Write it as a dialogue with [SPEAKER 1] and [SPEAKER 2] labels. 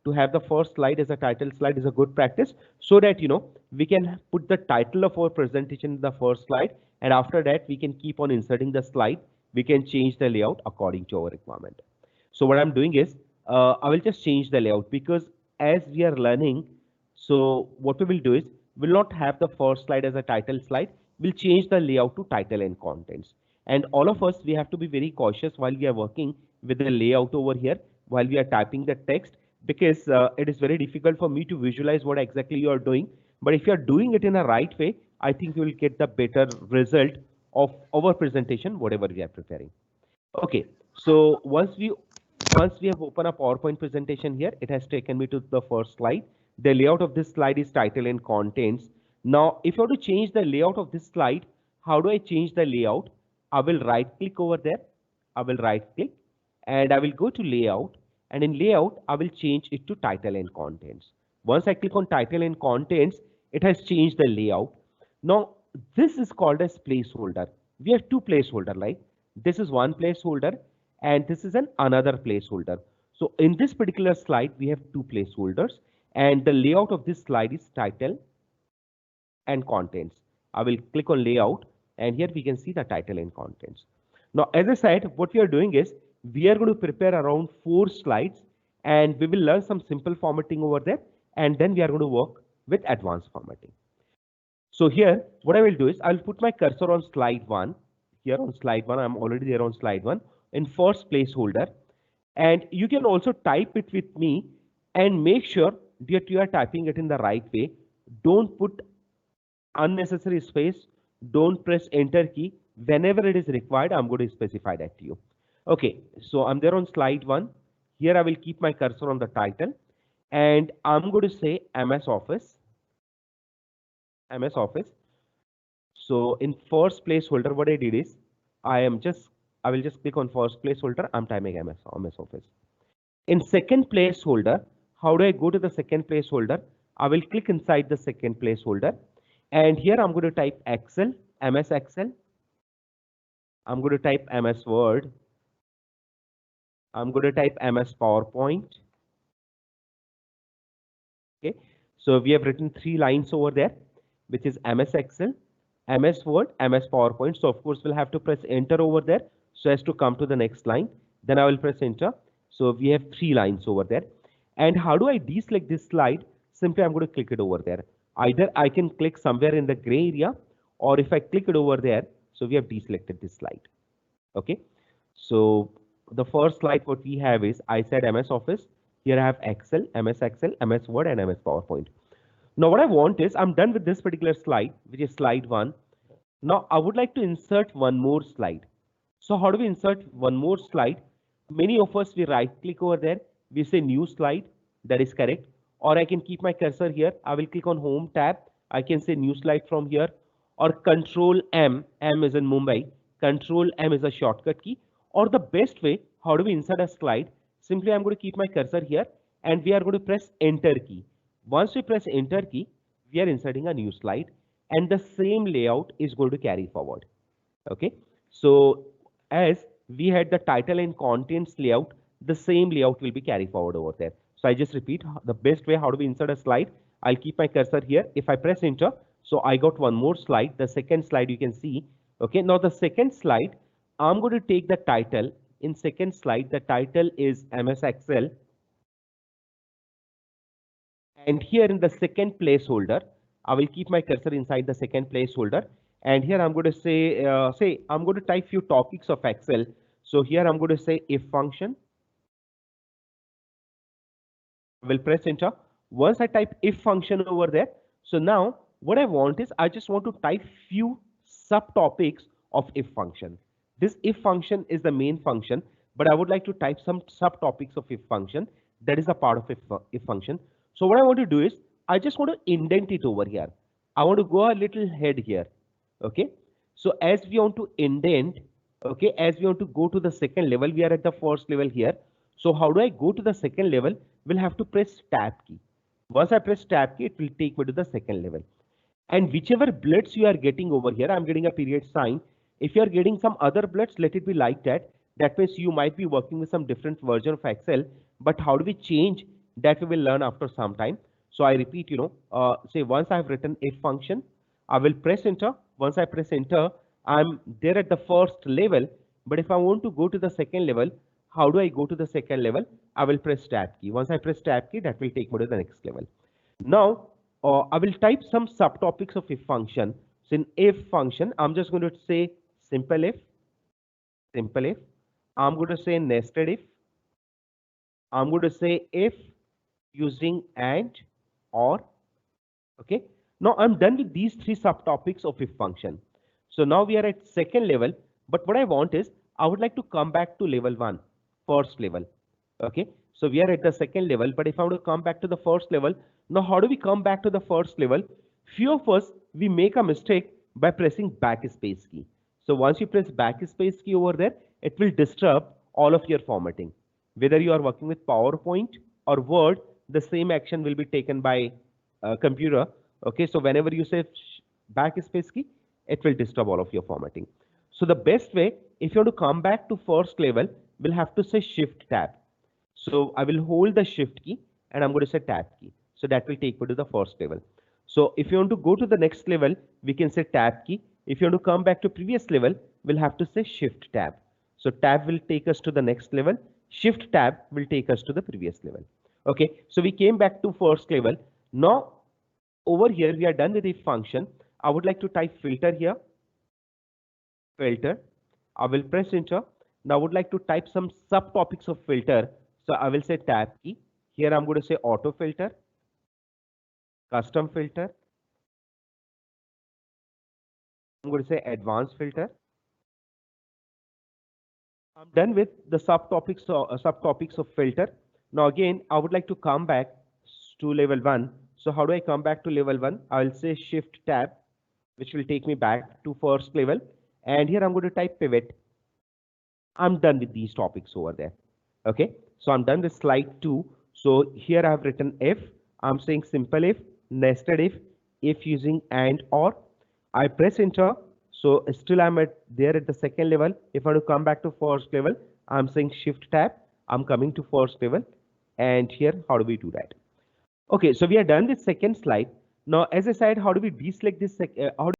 [SPEAKER 1] to have the first slide as a title slide is a good practice, so that we can put the title of our presentation in the first slide, and after that we can keep on inserting the slide. We can change the layout according to our requirement. So what I'm doing is I will just change the layout, because as we are learning, so what we will do is we'll not have the first slide as a title slide. We'll change the layout to title and contents. And all of us, we have to be very cautious while we are working with the layout over here, while we are typing the text, because it is very difficult for me to visualize what exactly you are doing. But if you are doing it in a right way, I think you will get the better result of our presentation, whatever we are preparing. Okay, so once we have opened a PowerPoint presentation here, it has taken me to the first slide. The layout of this slide is title and contents. Now, if you want to change the layout of this slide, how do I change the layout? I will right click over there. I will right click and I will go to layout, and in layout, I will change it to title and contents. Once I click on title and contents, it has changed the layout. Now, this is called as placeholder. We have two placeholder, right? This is one placeholder and this is another placeholder. So in this particular slide, we have two placeholders, and the layout of this slide is title and contents. I will click on layout, and here we can see the title and contents. Now, as I said, what we are doing is we are going to prepare around 4 slides, and we will learn some simple formatting over there, and then we are going to work with advanced formatting. So here, what I will do is I'll put my cursor on slide 1. Here on slide 1, I'm already there on slide 1 in first placeholder. And you can also type it with me and make sure that you are typing it in the right way. Don't put unnecessary space. Don't press enter key. Whenever it is required, I'm going to specify that to you. Okay, so I'm there on slide 1. Here I will keep my cursor on the title, and I'm going to say MS Office. MS Office. So in first placeholder, what I did is I will just click on first placeholder. I'm typing MS Office. In second placeholder, how do I go to the second placeholder? I will click inside the second placeholder, and here I'm going to type Excel, MS Excel. I'm going to type MS Word. I'm going to type MS PowerPoint. Okay, so we have written 3 lines over there, which is MS Excel, MS Word, MS PowerPoint. So of course we'll have to press enter over there so as to come to the next line. Then I will press enter. So we have 3 lines over there. And how do I deselect this slide? Simply I'm going to click it over there. Either I can click somewhere in the gray area, or if I click it over there, so we have deselected this slide. Okay, so the first slide what we have is, I said MS Office. Here I have Excel, MS Word, and MS PowerPoint. Now what I want is, I'm done with this particular slide, which is slide 1. Now I would like to insert one more slide. So how do we insert one more slide? Many of us, we right click over there, we say new slide. That is correct. Or I can keep my cursor here. I will click on home tab. I can say new slide from here, or Control M. M is in Mumbai. Control M is a shortcut key. Or the best way, how do we insert a slide? Simply I'm going to keep my cursor here, and we are going to press enter key. Once we press enter key, we are inserting a new slide, and the same layout is going to carry forward. Okay, so as we had the title and contents layout, the same layout will be carried forward over there. So I just repeat the best way, how do we insert a slide? I'll keep my cursor here. If I press enter, so I got one more slide. The second slide you can see. Okay, now the second slide, I'm going to take the title. In second slide, the title is MS Excel. And here in the second placeholder, I will keep my cursor inside the second placeholder. And here I'm going to say, I'm going to type few topics of Excel. So here I'm going to say if function. I will press enter. Once I type if function over there, so now what I want is, I just want to type few subtopics of if function. This if function is the main function, but I would like to type some subtopics of if function that is a part of if function. So what I want to do is, I just want to indent it over here. I want to go a little head here. Okay, so as we want to indent, okay, as we want to go to the second level, we are at the first level here. So how do I go to the second level? We'll have to press tab key. Once I press tab key, it will take me to the second level. And whichever bloods you are getting over here, I'm getting a period sign. If you are getting some other bloods, let it be like that. That means you might be working with some different version of Excel. But how do we change that we will learn after some time. So I repeat, say once I have written if function, I will press enter. Once I press enter, I'm there at the first level. But if I want to go to the second level, how do I go to the second level? I will press tab key. Once I press tab key, that will take me to the next level. Now, I will type some subtopics of if function. So in if function, I'm just going to say simple if, simple if. I'm going to say nested if. I'm going to say if using and or. Okay. Now I'm done with these three subtopics of if function. So now we are at second level, but what I want is I would like to come back to level one, first level. Okay. So we are at the second level, but if I want to come back to the first level, now how do we come back to the first level? Few of us, we make a mistake by pressing backspace key. So once you press backspace key over there, it will disturb all of your formatting. Whether you are working with PowerPoint or Word, the same action will be taken by computer. Okay, so whenever you say backspace key, it will disturb all of your formatting. So the best way, if you want to come back to first level, we'll have to say shift tab. So I will hold the shift key and I'm going to say tab key. So that will take me to the first level. So if you want to go to the next level, we can say tab key. If you want to come back to previous level, we'll have to say shift tab. So tab will take us to the next level. Shift tab will take us to the previous level. Okay, so we came back to first level. Now over here, we are done with the function. I would like to type filter here. Filter. I will press enter. Now I would like to type some subtopics of filter. So I will say tab key. Here I'm going to say auto filter, custom filter. I'm going to say advanced filter. I'm done with the subtopics of filter. Now again, I would like to come back to level one. So how do I come back to level one? I will say shift tab, which will take me back to first level. And here I'm going to type pivot. I'm done with these topics over there. Okay, so I'm done with slide 2. So here I have written if. I'm saying simple if, nested if using and or. I press enter. So still I'm there at the second level. If I want to come back to first level, I'm saying shift tab. I'm coming to first level. And here, how do we do that? Okay, so we are done with second slide. Now, as I said, how do we deselect this? How